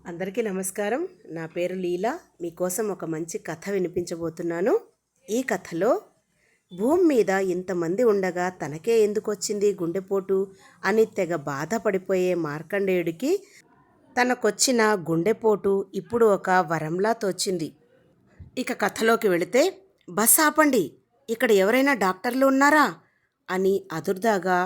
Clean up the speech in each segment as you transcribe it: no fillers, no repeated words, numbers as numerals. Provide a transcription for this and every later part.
అందరికీ నమస్కారం. నా పేరు లీలా. మీకోసం ఒక మంచి కథ వినిపించబోతున్నాను. ఈ కథలో భూమి మీద ఇంతమంది ఉండగా తనకే ఎందుకు వచ్చింది గుండెపోటు అని తెగ బాధపడిపోయే మార్కండేయుడికి తనకొచ్చిన గుండెపోటు ఇప్పుడు ఒక వరంలా తోచింది. ఇక కథలోకి వెళితే, బస్ ఆపండి, ఇక్కడ ఎవరైనా డాక్టర్లు ఉన్నారా అని అదుర్దాగా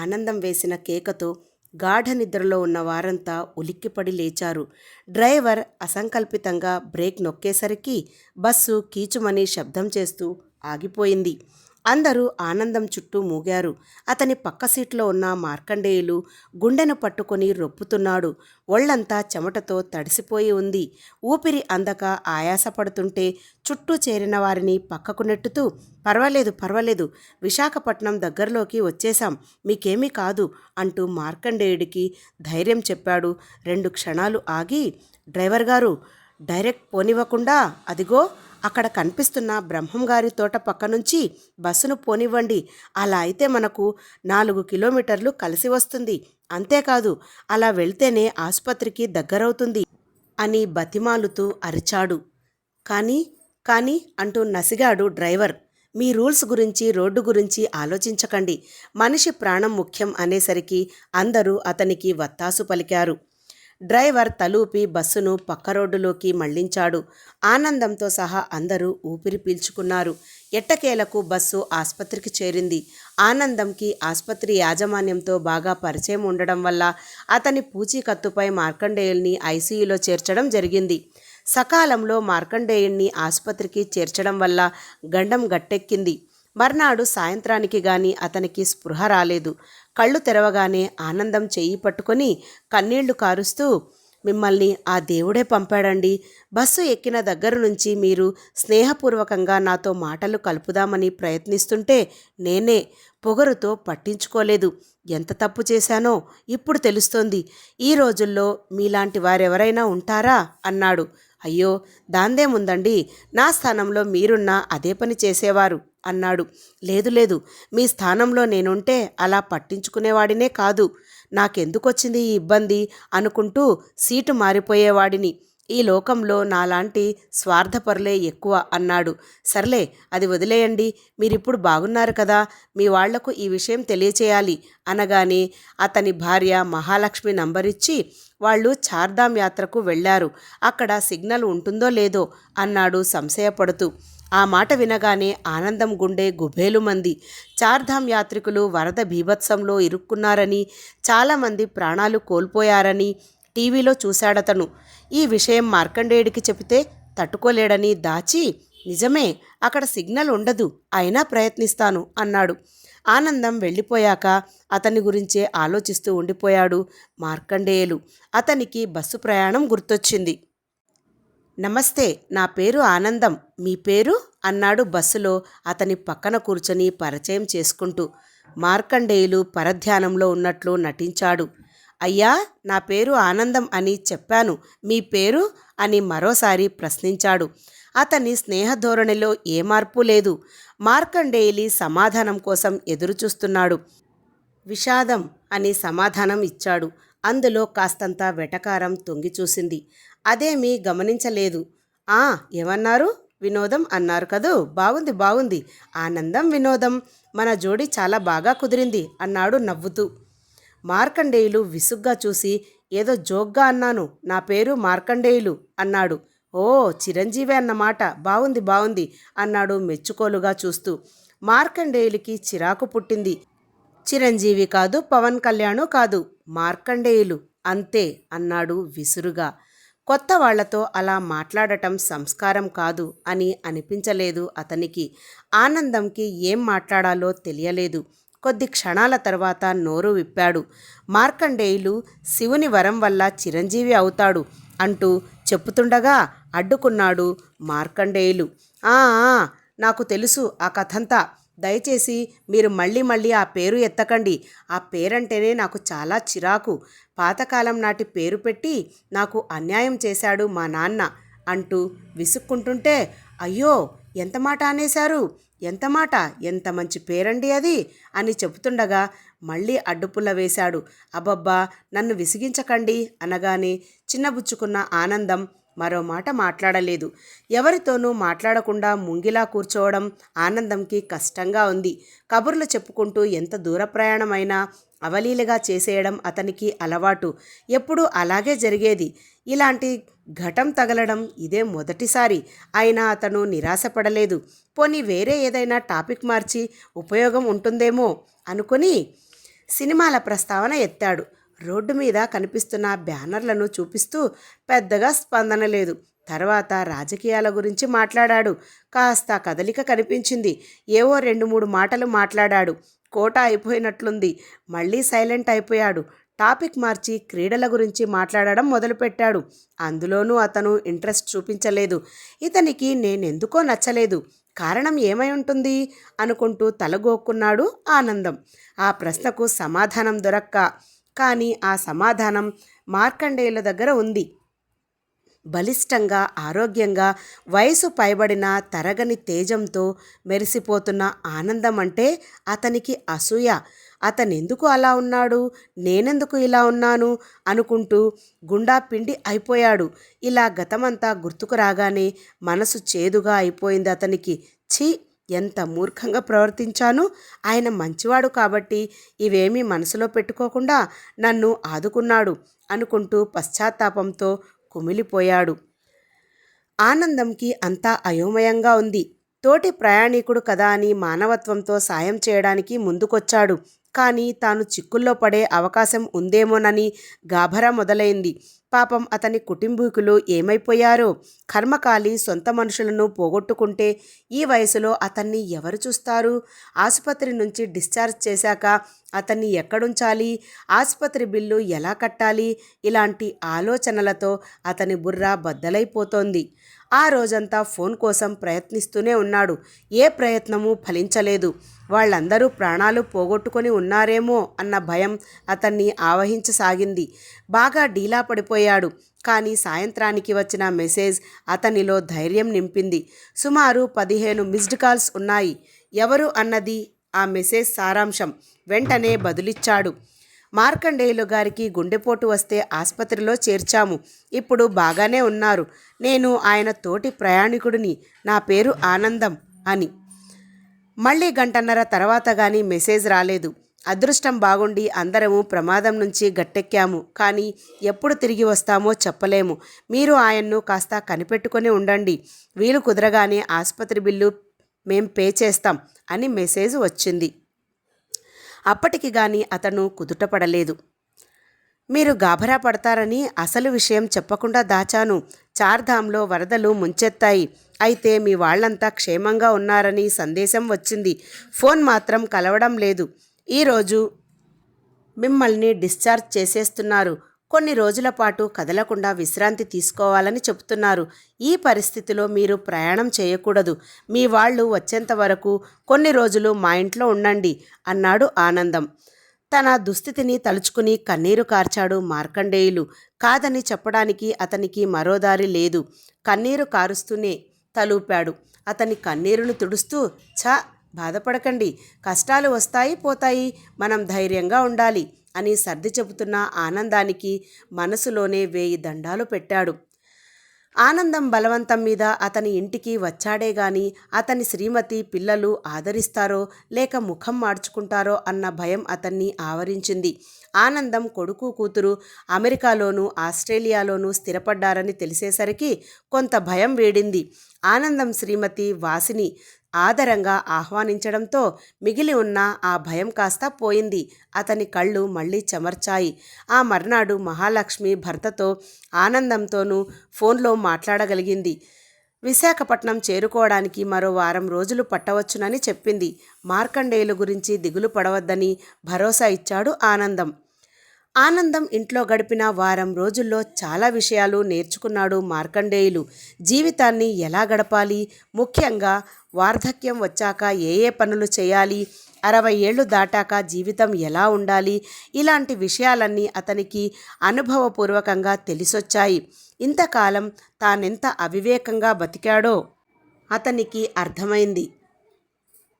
ఆనందం వేసిన కేకతో గాఢ నిద్రలో ఉన్న వారంతా ఉలిక్కిపడి లేచారు. డ్రైవర్ అసంకల్పితంగా బ్రేక్ నొక్కేసరికి బస్సు కీచుమని శబ్దం చేస్తూ ఆగిపోయింది. అందరూ ఆనందం చుట్టూ మూగారు. అతని పక్క సీట్లో ఉన్న మార్కండేయులు గుండెను పట్టుకొని రొప్పుతున్నాడు. ఒళ్లంతా చెమటతో తడిసిపోయి ఉంది. ఊపిరి అందక ఆయాసపడుతుంటే చుట్టూ చేరిన వారిని పక్కకు నెట్టుతూ, పర్వాలేదు పర్వాలేదు, విశాఖపట్నం దగ్గరలోకి వచ్చేశాం, మీకేమీ కాదు అంటూ మార్కండేయుడికి ధైర్యం చెప్పాడు. 2 క్షణాలు ఆగి, డ్రైవర్ గారు, డైరెక్ట్ పోనివ్వకుండా అదిగో అక్కడ కనిపిస్తున్న బ్రహ్మంగారి తోట పక్క నుంచి బస్సును పోనివ్వండి. అలా అయితే మనకు 4 కిలోమీటర్లు కలిసి వస్తుంది. అంతేకాదు, అలా వెళ్తేనే ఆసుపత్రికి దగ్గరవుతుంది అని బతిమాలుతూ అరిచాడు. కానీ అంటూ నసిగాడు డ్రైవర్. మీ రూల్స్ గురించి, రోడ్డు గురించి ఆలోచించకండి. మనిషి ప్రాణం ముఖ్యం అనేసరికి అందరూ అతనికి వత్తాసు పలికారు. డ్రైవర్ తలూపి బస్సును పక్క రోడ్డులోకి మళ్లించాడు. ఆనందంతో సహా అందరూ ఊపిరి పీల్చుకున్నారు. ఎట్టకేలకు బస్సు ఆసుపత్రికి చేరింది. ఆనందంకి ఆసుపత్రి యాజమాన్యంతో బాగా పరిచయం ఉండడం వల్ల అతని పూచీకత్తుపై మార్కండేయుల్ని ఐసీయూలో చేర్చడం జరిగింది. సకాలంలో మార్కండేయుణ్ణి ఆసుపత్రికి చేర్చడం వల్ల గండం గట్టెక్కింది. మర్నాడు సాయంత్రానికి గాని అతనికి స్పృహ రాలేదు. కళ్ళు తెరవగానే ఆనందం చెయ్యి పట్టుకొని కన్నీళ్లు కారుస్తూ, మిమ్మల్ని ఆ దేవుడే పంపాడండి. బస్సు ఎక్కిన దగ్గర నుంచి మీరు స్నేహపూర్వకంగా నాతో మాటలు కలుపుదామని ప్రయత్నిస్తుంటే నేనే పొగరుతో పట్టించుకోలేదు. ఎంత తప్పు చేశానో ఇప్పుడు తెలుస్తోంది. ఈ రోజుల్లో మీలాంటి వారెవరైనా ఉంటారా అన్నాడు. అయ్యో, దాందేముందండి, నా స్థానంలో మీరున్నా అదే పని చేసేవారు అన్నాడు. లేదు, మీ స్థానంలో నేనుంటే అలా పట్టించుకునేవాడినే కాదు, నాకెందుకొచ్చింది ఈ ఇబ్బంది అనుకుంటూ సీటు మారిపోయేవాడిని. ఈ లోకంలో నాలాంటి స్వార్థపరులే ఎక్కువ అన్నాడు. సర్లే, అది వదిలేయండి, మీరిప్పుడు బాగున్నారు కదా, మీ వాళ్లకు ఈ విషయం తెలియచేయాలి అనగానే అతని భార్య మహాలక్ష్మి నంబరిచ్చి వాళ్ళు చార్ధామ్ యాత్రకు వెళ్లారు, అక్కడ సిగ్నల్ ఉంటుందో లేదో అన్నాడు సంశయపడుతూ. ఆ మాట వినగానే ఆనందం గుండె గుబేలుమంది. చార్ధామ్ యాత్రికులు వరద బీభత్సంలో ఇరుక్కున్నారని, చాలామంది ప్రాణాలు కోల్పోయారని టీవీలో చూశాడతను. ఈ విషయం మార్కండేయుడికి చెబితే తట్టుకోలేడని దాచి, నిజమే, అక్కడ సిగ్నల్ ఉండదు, అయినా ప్రయత్నిస్తాను అన్నాడు. ఆనందం వెళ్ళిపోయాక అతని గురించే ఆలోచిస్తూ ఉండిపోయాడు మార్కండేయులు. అతనికి బస్సు ప్రయాణం గుర్తొచ్చింది. నమస్తే, నా పేరు ఆనందం, మీ పేరు అన్నాడు బస్సులో అతని పక్కన కూర్చొని పరిచయం చేసుకుంటూ. మార్కండేయులు పరధ్యానంలో ఉన్నట్లు నటించాడు. అయ్యా, నా పేరు ఆనందం అని చెప్పాను, మీ పేరు అని మరోసారి ప్రశ్నించాడు. అతని స్నేహధోరణిలో ఏ మార్పు లేదు. మార్కండేయులి సమాధానం కోసం ఎదురుచూస్తున్నాడు. విషాదం అని సమాధానం ఇచ్చాడు. అందులో కాస్తంత వెటకారం తొంగిచూసింది. అదేమీ గమనించలేదు. ఏమన్నారు? వినోదం అన్నారు కదూ, బాగుంది, ఆనందం వినోదం, మన జోడి చాలా బాగా కుదిరింది అన్నాడు నవ్వుతూ. మార్కండేయులు విసుగ్గా చూసి, ఏదో జోక్గా అన్నాను, నా పేరు మార్కండేయులు అన్నాడు. ఓ, చిరంజీవి అన్నమాట, బాగుంది అన్నాడు మెచ్చుకోలుగా చూస్తూ. మార్కండేయులకి చిరాకు పుట్టింది. చిరంజీవి కాదు, పవన్ కళ్యాణ్ కాదు, మార్కండేయులు అంతే అన్నాడు విసురుగా. కొత్త వాళ్లతో అలా మాట్లాడటం సంస్కారం కాదు అని అనిపించలేదు అతనికి. ఆనందంకి ఏం మాట్లాడాలో తెలియలేదు. కొద్ది క్షణాల తర్వాత నోరు విప్పాడు. మార్కండేయులు శివుని వరం వల్ల చిరంజీవి అవుతాడు అంటూ చెప్పుతుండగా అడ్డుకున్నాడు మార్కండేయులు. నాకు తెలుసు ఆ కథంతా, దయచేసి మీరు మళ్ళీ ఆ పేరు ఎత్తకండి. ఆ పేరంటేనే నాకు చాలా చిరాకు. పాతకాలం నాటి పేరు పెట్టి నాకు అన్యాయం చేశాడు మా నాన్న అంటూ విసుక్కుంటుంటే, అయ్యో, ఎంత మాట అనేశారు, ఎంత మాట, ఎంత మంచి పేరండి అది అని చెబుతుండగా మళ్ళీ అడ్డుపుల్ల వేశాడు. అబ్బబ్బా, నన్ను విసిగించకండి అనగానే చిన్నబుచ్చుకున్న ఆనందం మరో మాట మాట్లాడలేదు. ఎవరితోనూ మాట్లాడకుండా ముంగిలా కూర్చోవడం ఆనందంకి కష్టంగా ఉంది. కబుర్లు చెప్పుకుంటూ ఎంత దూర ప్రయాణమైనా అవలీలగా చేసేయడం అతనికి అలవాటు. ఎప్పుడూ అలాగే జరిగేది. ఇలాంటి ఘటం తగలడం ఇదే మొదటిసారి. అయినా అతను నిరాశపడలేదు. పోనీ వేరే ఏదైనా టాపిక్ మార్చి ఉపయోగం ఉంటుందేమో అనుకుని సినిమాల ప్రస్తావన ఎత్తాడు. రోడ్డు మీద కనిపిస్తున్న బ్యానర్లను చూపిస్తూ పెద్దగా స్పందన లేదు. తర్వాత రాజకీయాల గురించి మాట్లాడాడు. కాస్త కదలిక కనిపించింది. ఏవో 2-3 మాటలు మాట్లాడాడు. కోట అయిపోయినట్లుంది. మళ్ళీ సైలెంట్ అయిపోయాడు. టాపిక్ మార్చి క్రీడల గురించి మాట్లాడడం మొదలుపెట్టాడు. అందులోనూ అతను ఇంట్రెస్ట్ చూపించలేదు. ఇతనికి నేనెందుకో నచ్చలేదు. కారణం ఏమై ఉంటుంది అనుకుంటూ తలగోక్కున్నాడు ఆనందం. ఆ ప్రశ్నకు సమాధానం దొరక్క, కానీ ఆ సమాధానం మార్కండేయుల దగ్గర ఉంది. బలిష్టంగా, ఆరోగ్యంగా, వయసు పైబడిన తరగని తేజంతో మెరిసిపోతున్న ఆనందం అంటే అతనికి అసూయ. అతనెందుకు అలా ఉన్నాడు, నేనెందుకు ఇలా ఉన్నాను అనుకుంటూ గుండా పిండి అయిపోయాడు. ఇలా గతమంతా గుర్తుకు రాగానే మనసు చేదుగా అయిపోయింది అతనికి. ఛీ, ఎంత మూర్ఖంగా ప్రవర్తించాను. ఆయన మంచివాడు కాబట్టి ఇవేమీ మనసులో పెట్టుకోకుండా నన్ను ఆదుకున్నాడు అనుకుంటూ పశ్చాత్తాపంతో కుమిలిపోయాడు. ఆనందంకి అంతా అయోమయంగా ఉంది. తోటి ప్రయాణికుడు కదా అని మానవత్వంతో సాయం చేయడానికి ముందుకొచ్చాడు. కానీ తాను చిక్కుల్లో పడే అవకాశం ఉందేమోనని గాభరా మొదలైంది. పాపం అతని కుటుంబీకులు ఏమైపోయారో. కర్మకాలి సొంత మనుషులను పోగొట్టుకుంటే ఈ వయసులో అతన్ని ఎవరు చూస్తారు? ఆసుపత్రి నుంచి డిశ్చార్జ్ చేశాక అతన్ని ఎక్కడుంచాలి? ఆసుపత్రి బిల్లు ఎలా కట్టాలి? ఇలాంటి ఆలోచనలతో అతని బుర్ర బద్దలైపోతోంది. ఆ రోజంతా ఫోన్ కోసం ప్రయత్నిస్తూనే ఉన్నాడు. ఏ ప్రయత్నమూ ఫలించలేదు. వాళ్ళందరూ ప్రాణాలు పోగొట్టుకొని ఉన్నారేమో అన్న భయం అతన్ని ఆవహించసాగింది. బాగా డీలా పడిపోయాడు. కానీ సాయంత్రానికి వచ్చిన మెసేజ్ అతనిలో ధైర్యం నింపింది. సుమారు 15 మిస్డ్ కాల్స్ ఉన్నాయి. ఎవరు అన్నది ఆ మెసేజ్ సారాంశం. వెంటనే బదులిచ్చాడు. మార్కండేయులు గారికి గుండెపోటు వస్తే ఆసుపత్రిలో చేర్చాము. ఇప్పుడు బాగానే ఉన్నారు. నేను ఆయన తోటి ప్రయాణికుడిని. నా పేరు ఆనందం అని. మళ్ళీ గంటన్నర తర్వాత కానీ మెసేజ్ రాలేదు. అదృష్టం బాగుండి అందరము ప్రమాదం నుంచి గట్టెక్కాము. కానీ ఎప్పుడు తిరిగి వస్తామో చెప్పలేము. మీరు ఆయన్ను కాస్త కనిపెట్టుకొని ఉండండి. వీలు కుదరగానే ఆసుపత్రి బిల్లు మేం పే చేస్తాం అని మెసేజ్ వచ్చింది. అప్పటికి గాని అతను కుదుటపడలేదు. మీరు గాభరా పడతారని అసలు విషయం చెప్పకుండా దాచాను. చార్ధాంలో వరదలు ముంచెత్తాయి. అయితే మీ వాళ్ళంతా క్షేమంగా ఉన్నారని సందేశం వచ్చింది. ఫోన్ మాత్రం కలవడం లేదు. ఈరోజు మిమ్మల్ని డిశ్చార్జ్ చేసేస్తున్నారు. కొన్ని రోజుల పాటు కదలకుండా విశ్రాంతి తీసుకోవాలని చెబుతున్నారు. ఈ పరిస్థితిలో మీరు ప్రయాణం చేయకూడదు. మీ వాళ్ళు వచ్చేంత వరకు కొన్ని రోజులు మా ఇంట్లో ఉండండి అన్నాడు ఆనందం. తన దుస్థితిని తలుచుకుని కన్నీరు కార్చాడు మార్కండేయులు. కాదని చెప్పడానికి అతనికి మరో దారి లేదు. కన్నీరు కారుస్తూనే తలూపాడు. అతని కన్నీరును తుడుస్తూ, ఛా, బాధపడకండి. కష్టాలు వస్తాయి పోతాయి. మనం ధైర్యంగా ఉండాలి అని సర్ది చెబుతున్న ఆనందానికి మనసులోనే 1000 దండాలు పెట్టాడు. ఆనందం బలవంతం మీద అతని ఇంటికి వచ్చాడే గాని అతని శ్రీమతి, పిల్లలు ఆదరిస్తారో లేక ముఖం మార్చుకుంటారో అన్న భయం అతన్ని ఆవరించింది. ఆనందం కొడుకు, కూతురు అమెరికాలోనూ ఆస్ట్రేలియాలోనూ స్థిరపడ్డారని తెలిసేసరికి కొంత భయం వేడింది. ఆనందం శ్రీమతి వాసిని ఆదరంగా ఆహ్వానించడంతో మిగిలి ఉన్న ఆ భయం కాస్త పోయింది. అతని కళ్ళు మళ్ళీ చెమర్చాయి. ఆ మర్నాడు మహాలక్ష్మి భర్తతో, ఆనందంతోనూ ఫోన్లో మాట్లాడగలిగింది. విశాఖపట్నం చేరుకోవడానికి మరో వారం రోజులు పట్టవచ్చునని చెప్పింది. మార్కండేయులు గురించి దిగులు పడవద్దని భరోసా ఇచ్చాడు ఆనందం. ఆనందం ఇంట్లో గడిపిన వారం రోజుల్లో చాలా విషయాలు నేర్చుకున్నాడు మార్కండేయులు. జీవితాన్ని ఎలా గడపాలి, ముఖ్యంగా వార్ధక్యం వచ్చాక ఏ ఏ పనులు చేయాలి, 60 ఏళ్ళు దాటాక జీవితం ఎలా ఉండాలి, ఇలాంటి విషయాలన్నీ అతనికి అనుభవపూర్వకంగా తెలిసొచ్చాయి. ఇంతకాలం తానెంత అవివేకంగా బతికాడో అతనికి అర్థమైంది.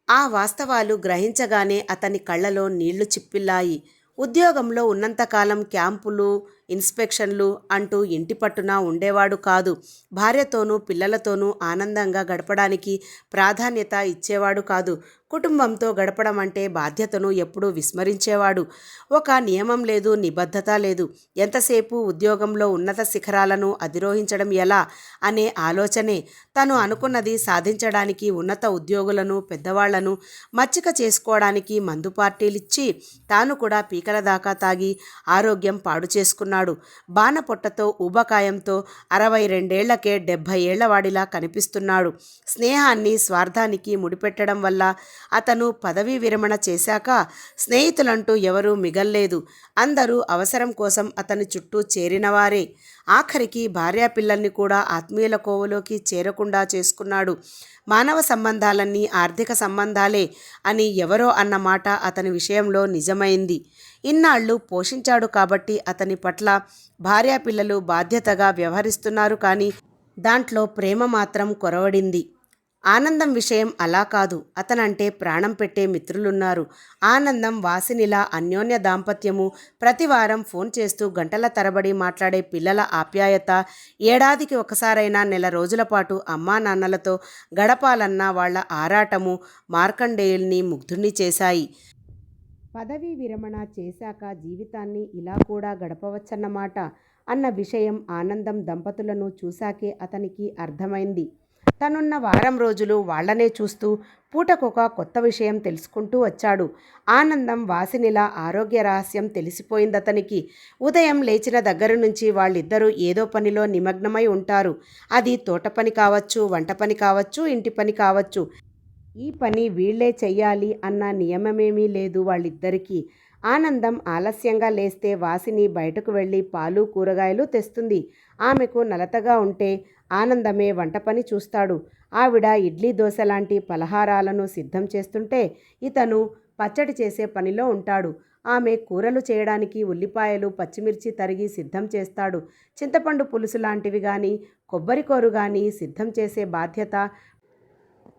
ఆ వాస్తవాలు గ్రహించగానే అతని కళ్ళలో నీళ్లు చిప్పిల్లాయి. ఉద్యోగంలో ఉన్నంతకాలం క్యాంపులు, ఇన్స్పెక్షన్లు అంటూ ఇంటి పట్టున ఉండేవాడు కాదు. భార్యతోనూ పిల్లలతోనూ ఆనందంగా గడపడానికి ప్రాధాన్యత ఇచ్చేవాడు కాదు. కుటుంబంతో గడపడం అంటే బాధ్యతను ఎప్పుడూ విస్మరించేవాడు. ఒక నియమం లేదు, నిబద్ధత లేదు. ఎంతసేపు ఉద్యోగంలో ఉన్నత శిఖరాలను అధిరోహించడం ఎలా అనే ఆలోచనే. తను అనుకున్నది సాధించడానికి ఉన్నత ఉద్యోగులను, పెద్దవాళ్లను మచ్చిక చేసుకోవడానికి మందు పార్టీలిచ్చి తాను కూడా పీకల దాకా తాగి ఆరోగ్యం పాడు చేసుకున్నాడు. బాణపొట్టతో ఊబకాయంతో 62 ఏళ్లకే 70 ఏళ్లవాడిలా కనిపిస్తున్నాడు. స్నేహాన్ని స్వార్థానికి ముడిపెట్టడం వల్ల అతను పదవీ విరమణ చేశాక స్నేహితులంటూ ఎవరూ మిగల్లేదు. అందరూ అవసరం కోసం అతని చుట్టూ చేరినవారే. ఆఖరికి భార్యాపిల్లల్ని కూడా ఆత్మీయుల కోవలోకి చేరకుండా చేసుకున్నాడు. మానవ సంబంధాలన్నీ ఆర్థిక సంబంధాలే అని ఎవరో అన్న మాట అతని విషయంలో నిజమైంది. ఇన్నాళ్ళు పోషించాడు కాబట్టి అతని పట్ల భార్యాపిల్లలు బాధ్యతగా వ్యవహరిస్తున్నారు, కానీ దాంట్లో ప్రేమ మాత్రం కొరవడింది. ఆనందం విషయం అలా కాదు. అతనంటే ప్రాణం పెట్టే మిత్రులున్నారు. ఆనందం, వాసినిల అన్యోన్య దాంపత్యము, ప్రతివారం ఫోన్ చేస్తూ గంటల తరబడి మాట్లాడే పిల్లల ఆప్యాయత, ఏడాదికి ఒకసారైనా నెల రోజుల పాటు అమ్మా నాన్నలతో గడపాలన్న వాళ్ల ఆరాటము మార్కండేయుల్ని ముగ్ధుణ్ణి చేశాయి. పదవీ విరమణ చేశాక జీవితాన్ని ఇలా కూడా గడపవచ్చన్నమాట అన్న విషయం ఆనందం దంపతులను చూశాకే అతనికి అర్థమైంది. తనున్న వారం రోజులు వాళ్లనే చూస్తూ పూటకొక కొత్త విషయం తెలుసుకుంటూ వచ్చాడు. ఆనందం, వాసినిల ఆరోగ్య రహస్యం తెలిసిపోయిందతనికి. ఉదయం లేచిన దగ్గర నుంచి వాళ్ళిద్దరూ ఏదో పనిలో నిమగ్నమై ఉంటారు. అది తోట పని కావచ్చు, వంట పని కావచ్చు, ఇంటి పని కావచ్చు. ఈ పని వీళ్లే చెయ్యాలి అన్న నియమమేమీ లేదు వాళ్ళిద్దరికీ. ఆనందం ఆలస్యంగా లేస్తే వాసిని బయటకు వెళ్ళి పాలు, కూరగాయలు తెస్తుంది. ఆమెకు నలతగా ఉంటే ఆనందమే వంట పని చూస్తాడు. ఆవిడ ఇడ్లీ, దోశ లాంటి పలహారాలను సిద్ధం చేస్తుంటే ఇతను పచ్చడి చేసే పనిలో ఉంటాడు. ఆమె కూరలు చేయడానికి ఉల్లిపాయలు, పచ్చిమిర్చి తరిగి సిద్ధం చేస్తాడు. చింతపండు పులుసు లాంటివి కానీ, కొబ్బరికూరు కానీ సిద్ధం చేసే బాధ్యత,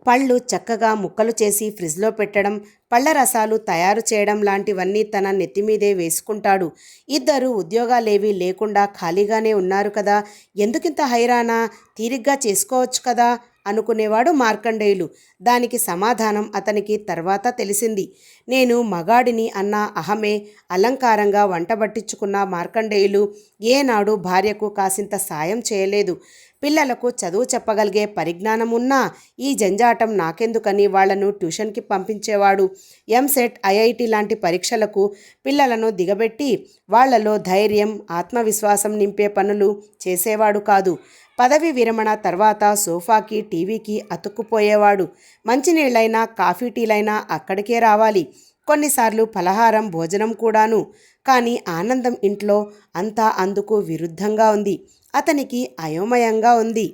పళ్ళు చక్కగా ముక్కలు చేసి ఫ్రిడ్జ్లో పెట్టడం, పళ్ళ రసాలు తయారు చేయడం లాంటివన్నీ తన నెత్తిమీదే వేసుకుంటాడు. ఇద్దరు ఉద్యోగాలేవీ లేకుండా ఖాళీగానే ఉన్నారు కదా, ఎందుకింత హైరానా, తీరిగ్గా చేసుకోవచ్చు కదా అనుకునేవాడు మార్కండేయులు. దానికి సమాధానం అతనికి తర్వాత తెలిసింది. నేను మగాడిని అన్న అహమే అలంకారంగా వంట పట్టించుకున్న మార్కండేయులు ఏనాడు భార్యకు కాసింత సాయం చేయలేదు. పిల్లలకు చదువు చెప్పగలిగే పరిజ్ఞానం ఉన్నా ఈ జంజాటం నాకెందుకని వాళ్లను ట్యూషన్కి పంపించేవాడు. ఎంసెట్, ఐఐటి లాంటి పరీక్షలకు పిల్లలను దిగబెట్టి వాళ్లలో ధైర్యం, ఆత్మవిశ్వాసం నింపే పనులు చేసేవాడు కాదు. పదవి విరమణ తర్వాత సోఫాకి, టీవీకి అతుక్కుపోయేవాడు. మంచినీళ్ళైనా, కాఫీ టీలైనా అక్కడికే రావాలి. కొన్నిసార్లు పలహారం, భోజనం కూడాను. కానీ ఆనందం ఇంట్లో అంతా అందుకు విరుద్ధంగా ఉంది. అతనికి అయోమయంగా ఉంది.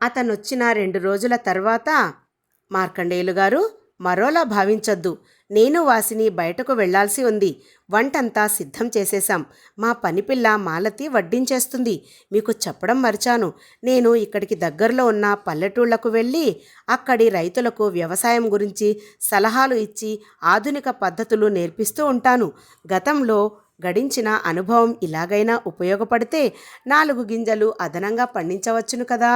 అతనొచ్చిన 2 రోజుల తర్వాత, మార్కండేయులు గారు, మరోలా భావించొద్దు. నేను వాసిని బయటకు వెళ్లాల్సి ఉంది. వంటంతా సిద్ధం చేసేశాం. మా పనిపిల్ల మాలతి వడ్డించేస్తుంది. మీకు చెప్పడం మర్చాను. నేను ఇక్కడికి దగ్గరలో ఉన్న పల్లెటూళ్లకు వెళ్ళి అక్కడి రైతులకు వ్యవసాయం గురించి సలహాలు ఇచ్చి ఆధునిక పద్ధతులు నేర్పిస్తూ ఉంటాను. గతంలో గడించిన అనుభవం ఇలాగైనా ఉపయోగపడితే 4 గింజలు అదనంగా పండించవచ్చును కదా.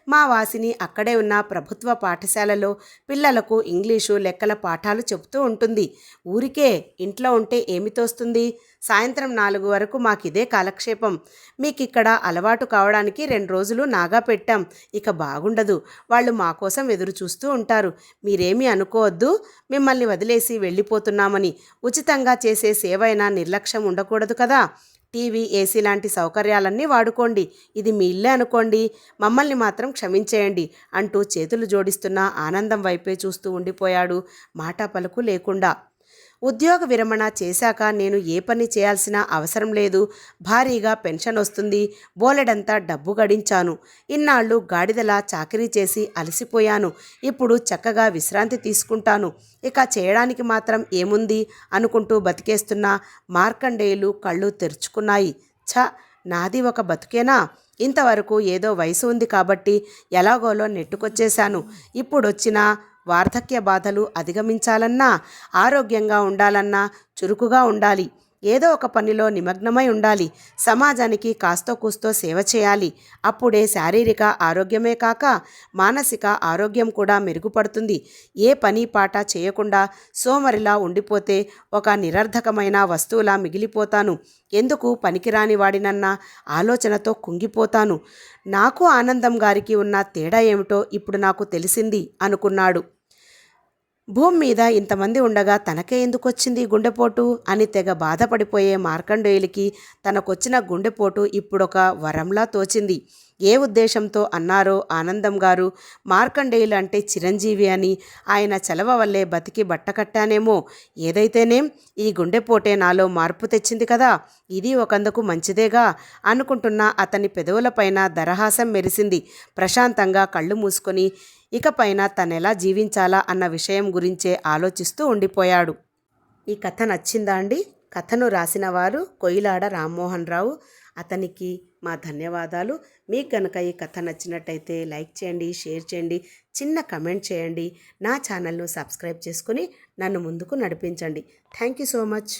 మా వాసిని అక్కడే ఉన్న ప్రభుత్వ పాఠశాలలో పిల్లలకు ఇంగ్లీషు, లెక్కల పాఠాలు చెబుతూ ఉంటుంది. ఊరికే ఇంట్లో ఉంటే ఏమి తోస్తుంది? సాయంత్రం 4 వరకు మాకిదే కాలక్షేపం. మీకిక్కడ అలవాటు కావడానికి 2 రోజులు నాగా పెట్టాం. ఇక బాగుండదు. వాళ్ళు మా కోసం ఎదురు చూస్తూ ఉంటారు. మీరేమీ అనుకోవద్దు, మిమ్మల్ని వదిలేసి వెళ్ళిపోతున్నామని. ఉచితంగా చేసే సేవైనా నిర్లక్ష్యం ఉండకూడదు కదా. టీవీ, ఏసీ లాంటి సౌకర్యాలన్నీ వాడుకోండి. ఇది మీ ఇల్లే అనుకోండి. మమ్మల్ని మాత్రం క్షమించేయండి అంటూ చేతులు జోడిస్తున్న ఆనందం వైపే చూస్తూ ఉండిపోయాడు, మాటా పలుకు లేకుండా. ఉద్యోగ విరమణ చేశాక నేను ఏ పని చేయాల్సిన అవసరం లేదు. భారీగా పెన్షన్ వస్తుంది. బోలెడంతా డబ్బు గడించాను. ఇన్నాళ్ళు గాడిదలా చాకరీ చేసి అలసిపోయాను. ఇప్పుడు చక్కగా విశ్రాంతి తీసుకుంటాను. ఇక చేయడానికి మాత్రం ఏముంది అనుకుంటూ బతికేస్తున్న మార్కండేయులు కళ్ళు తెరుచుకున్నాయి. నాది ఒక బతుకేనా? ఇంతవరకు ఏదో వయసు ఉంది కాబట్టి ఎలాగోలో నెట్టుకొచ్చేశాను. ఇప్పుడొచ్చిన వార్ధక్య బాధలు అధిగమించాలన్నా, ఆరోగ్యంగా ఉండాలన్నా చురుకుగా ఉండాలి. ఏదో ఒక పనిలో నిమగ్నమై ఉండాలి. సమాజానికి కాస్తో కూస్తో సేవ చేయాలి. అప్పుడే శారీరక ఆరోగ్యమే కాక మానసిక ఆరోగ్యం కూడా మెరుగుపడుతుంది. ఏ పని పాట చేయకుండా సోమరిలా ఉండిపోతే ఒక నిరర్ధకమైన వస్తువులా మిగిలిపోతాను. ఎందుకు పనికిరాని వాడినన్న ఆలోచనతో కుంగిపోతాను. నాకు ఆనందం గారికి ఉన్న తేడా ఏమిటో ఇప్పుడు నాకు తెలిసింది అనుకున్నాడు. భూమి మీద ఇంతమంది ఉండగా తనకే ఎందుకొచ్చింది గుండెపోటు అని తెగ బాధపడిపోయే మార్కండేయులకి తనకొచ్చిన గుండెపోటు ఇప్పుడొక వరంలా తోచింది. ఏ ఉద్దేశంతో అన్నారో ఆనందం గారు, మార్కండేయులు అంటే చిరంజీవి అని, ఆయన చలవ వల్లే బతికి బట్టకట్టానేమో. ఏదైతేనేం ఈ గుండెపోటే నాలో మార్పు తెచ్చింది కదా, ఇది ఒకందుకు మంచిదేగా అనుకుంటున్న అతని పెదవులపైన దరహాసం మెరిసింది. ప్రశాంతంగా కళ్ళు మూసుకొని ఇకపైన తనెలా జీవించాలా అన్న విషయం గురించే ఆలోచిస్తూ ఉండిపోయాడు. ఈ కథ నచ్చిందా అండి? కథను రాసిన వారు కొయిలాడ రామ్మోహన్ రావు. అతనికి మా ధన్యవాదాలు. మీకు కనుక ఈ కథ నచ్చినట్టయితే లైక్ చేయండి, షేర్ చేయండి, చిన్న కమెంట్ చేయండి. నా ఛానల్ను సబ్స్క్రైబ్ చేసుకుని నన్ను ముందుకు నడిపించండి. Thank you so much.